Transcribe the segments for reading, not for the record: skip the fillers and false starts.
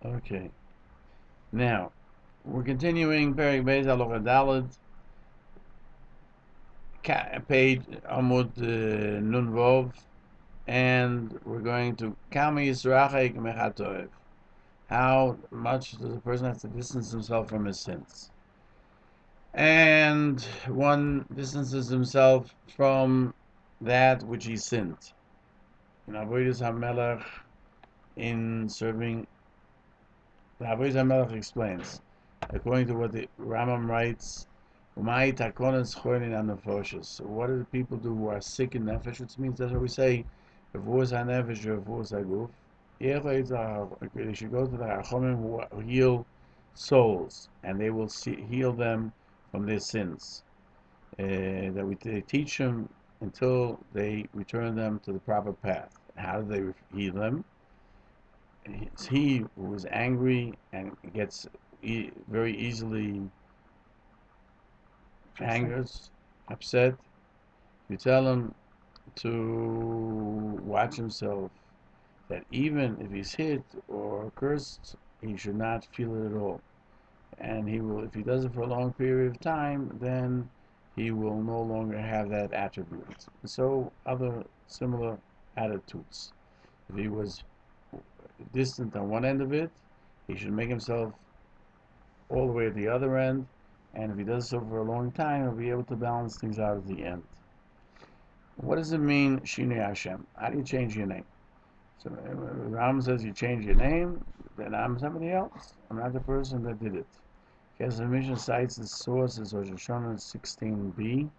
Okay. Now, we're continuing Perek Beis Halacha Daled, page Amud Nun Vov, and we're going to Kama Yisrachek Mechatoev. How much does a person have to distance himself from his sins? And one distances himself from that which he sinned. In Avodas HaMelech, in serving, the Avodas HaMelech explains, according to what the Rambam writes, Umay takonas chorin anafoshes. So what do the people do who are sick in nefesh? Which means that's what we say, revuos hanefesh, revuos haguf. They should go to the Chachamim who heal souls, and they will heal them from their sins. They teach them until they return them to the proper path. How do they heal them? It's he who is angry and gets very easily angers, upset. You tell him to watch himself, that even if he's hit or cursed, he should not feel it at all. And he will, if he does it for a long period of time, then he will no longer have that attribute. So other similar attitudes. If he was distant on one end of it, he should make himself all the way at the other end, and if he does so for a long time, he'll be able to balance things out at the end. What does it mean, Shinei Hashem? How do you change your name? So Rambam says you change your name, then I'm somebody else. I'm not the person that did it. Because the mission cites the source is Rosh Hashanah 16b,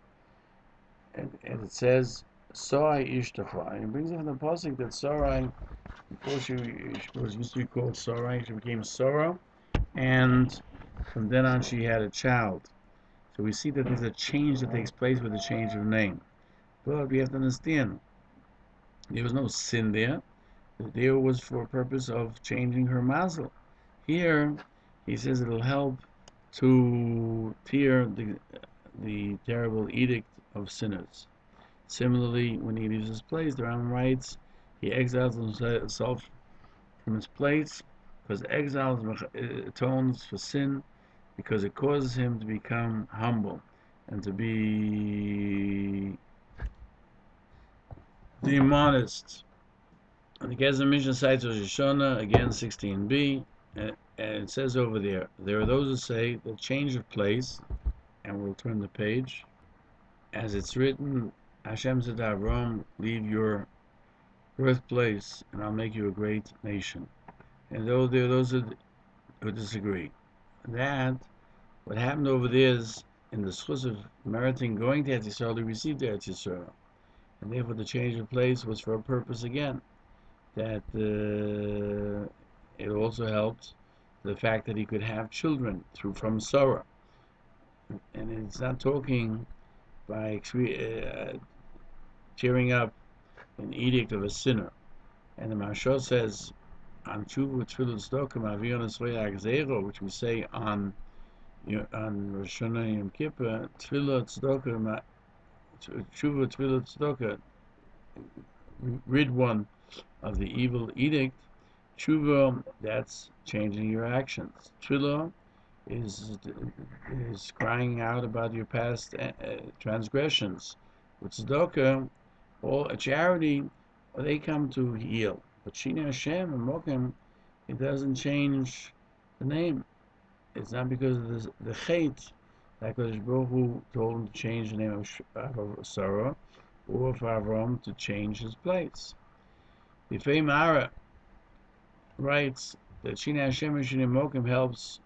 and it says Sarai Ishtacha. And it brings it from the pasuk that Sarai, before she was used to be called Sarai, she became Sarah, and from then on she had a child. So we see that there's a change that takes place with the change of name. But we have to understand, there was no sin there. There was for a purpose of changing her mazel. Here, he says it'll help to tear the terrible edict of sinners. Similarly, when he leaves his place, the Rambam writes, he exiles himself from his place, because exile atones for sin, because it causes him to become humble and to be modest. And the Gezim Mishnah cites Rosh Hashanah, again 16b, and it says over there are those who say the change of place, and we'll turn the page, as it's written, Hashem said to Avram, leave your birthplace, and I'll make you a great nation. And though there are those who disagree, that what happened over there is in the schus of meriting going to Eretz Yisrael, he received Eretz Yisrael, and therefore the change of place was for a purpose again. That it also helped the fact that he could have children from Sarah, and it's not talking by tearing up an edict of a sinner. And the Mashal says on Tshuva Tfilut Tzedakah Ma'avion Esrei Agzeiro, which we say on Rosh Hashanah Yom Kippur, Tfilut Tzedakah, Tshuva Tfilut Tzedakah, rid one of the evil edict. Tshuva, that's changing your actions. Tefillah is crying out about your past transgressions. With tzedakah, all a charity, they come to heal. But Shinei Hashem and Mokim, it doesn't change the name. It's not because of the chait, like Kodesh Baruch Hu told him to change the name of Sarah, or for Avram to change his place. The Yifei Mara writes that Shinei Hashem and Shinei Mokim helps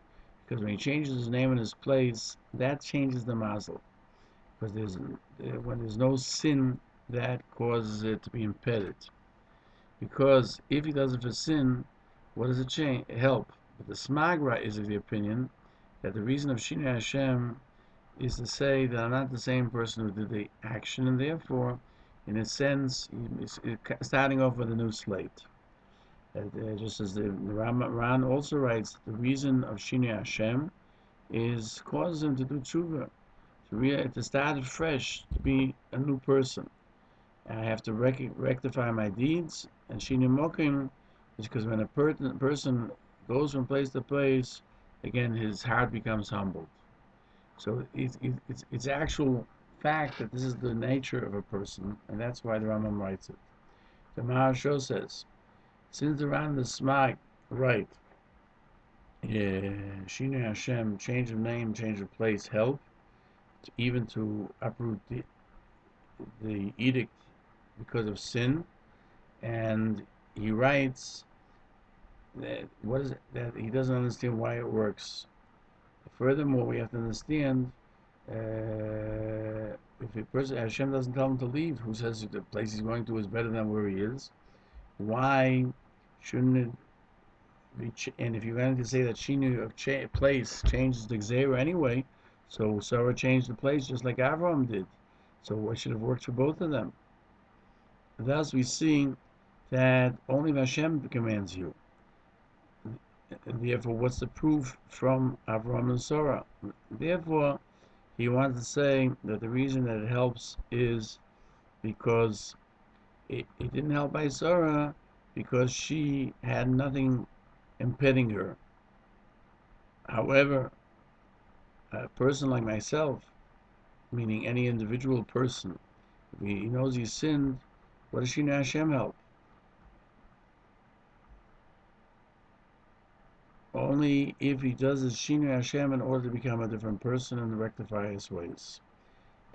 because when he changes his name and his place, that changes the mazel. Because when there's no sin, that causes it to be impeded. Because if he does it for sin, what does it help? But the Smagra is of the opinion that the reason of Shinei Hashem is to say that I'm not the same person who did the action, and therefore, in a sense, he's starting off with a new slate. Just as the Ran also writes, the reason of Shinei Hashem is causes him to do tshuva, to start fresh, to be a new person. And I have to rectify my deeds, and Shinei Mokim is because when a person goes from place to place, again his heart becomes humbled. So it's actual fact that this is the nature of a person, and that's why the Rambam writes it. The Maharsho says, since the Rambam is smart, right, Shinui Hashem, change of name, change of place, help, even to uproot the edict because of sin, and he writes that what is it, that he doesn't understand why it works. Furthermore, we have to understand if a person Hashem doesn't tell him to leave, who says the place he's going to is better than where he is? Why shouldn't it be? And if you're going to say that Shinu of place changes the Gzeira anyway, so Sarah changed the place just like Avraham did. So what should have worked for both of them? Thus, we see that only Hashem commands you. And therefore, what's the proof from Avraham and Sarah? Therefore, he wants to say that the reason that it helps is because it didn't help by Sarah because she had nothing impeding her. However, a person like myself, meaning any individual person, if he knows he sinned, what does Shinui Hashem help? Only if he does his Shinui Hashem in order to become a different person and rectify his ways.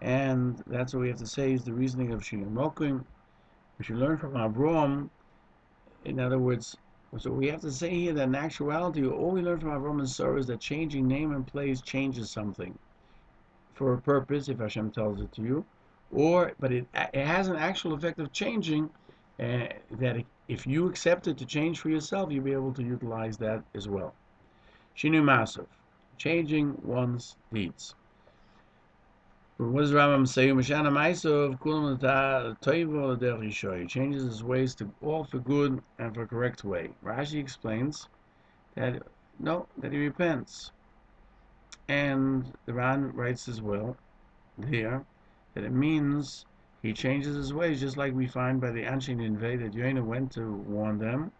And that's what we have to say is the reasoning of Shinui Mokim. We should learn from Avraham. In other words, so we have to say here that in actuality, all we learn from Avraham and Sarah is that changing name and place changes something for a purpose, if Hashem tells it to you, but it has an actual effect of changing, that if you accept it to change for yourself, you'll be able to utilize that as well. Shinui Masav, changing one's deeds. What does Rambam say? Mashana Maisov Kulam Toivo Dervishoy. He changes his ways to all for good and for correct way. Rashi explains that that he repents. And the Ran writes as well here that it means he changes his ways, just like we find by the Anshin Ninveh that Yonah went to warn them,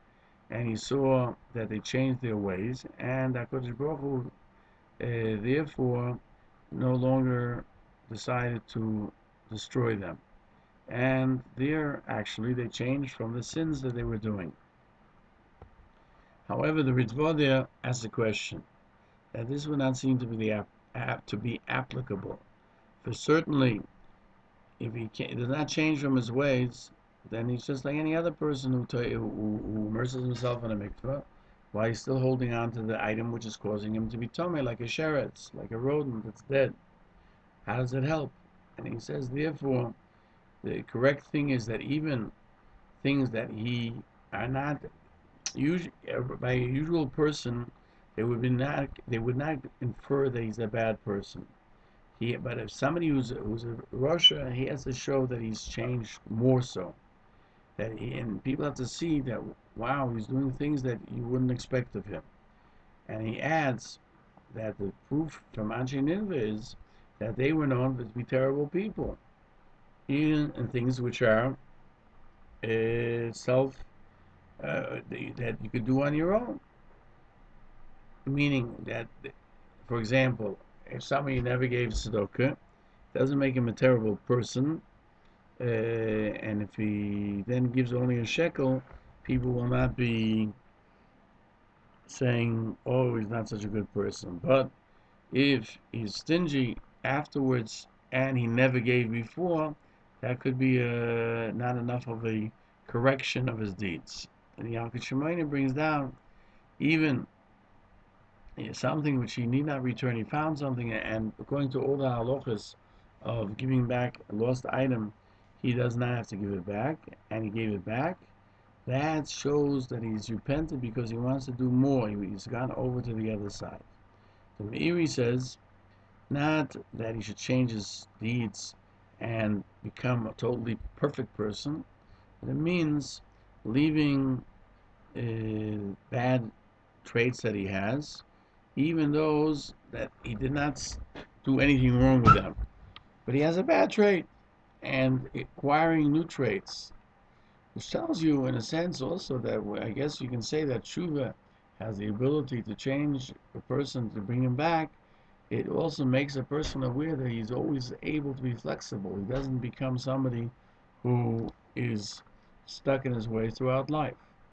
and he saw that they changed their ways, and HaKadosh Baruch Hu therefore no longer decided to destroy them. And there, actually, they changed from the sins that they were doing. However, the Ritva there asks a question that this would not seem to be applicable. For certainly, if he does not change from his ways, then he's just like any other person who immerses himself in a mikveh while he's still holding on to the item which is causing him to be tomei, like a sheretz, like a rodent that's dead. How does it help? And he says, therefore, the correct thing is that even things that he are not by a usual person, they would not infer that he's a bad person. But if somebody who's a Russia, he has to show that he's changed more so. And people have to see that, wow, he's doing things that you wouldn't expect of him. And he adds that the proof from Anshe Nineveh is that they were known to be terrible people, even in things which are that you could do on your own. Meaning that, for example, if somebody never gave tzedakah, doesn't make him a terrible person, and if he then gives only a shekel, people will not be saying, oh, he's not such a good person. But if he's stingy afterwards and he never gave before, that could be not enough of a correction of his deeds. And the Hilchos Tshuva brings down even something which he need not return. He found something, and according to all the halachas of giving back a lost item, he does not have to give it back, and he gave it back. That shows that he's repented because he wants to do more. He's gone over to the other side. The Meiri says not that he should change his deeds and become a totally perfect person, but it means leaving bad traits that he has, even those that he did not do anything wrong with them. But he has a bad trait, and acquiring new traits, which tells you, in a sense, also that I guess you can say that tshuva has the ability to change a person, to bring him back, it also makes a person aware that he's always able to be flexible. He doesn't become somebody who is stuck in his way throughout life.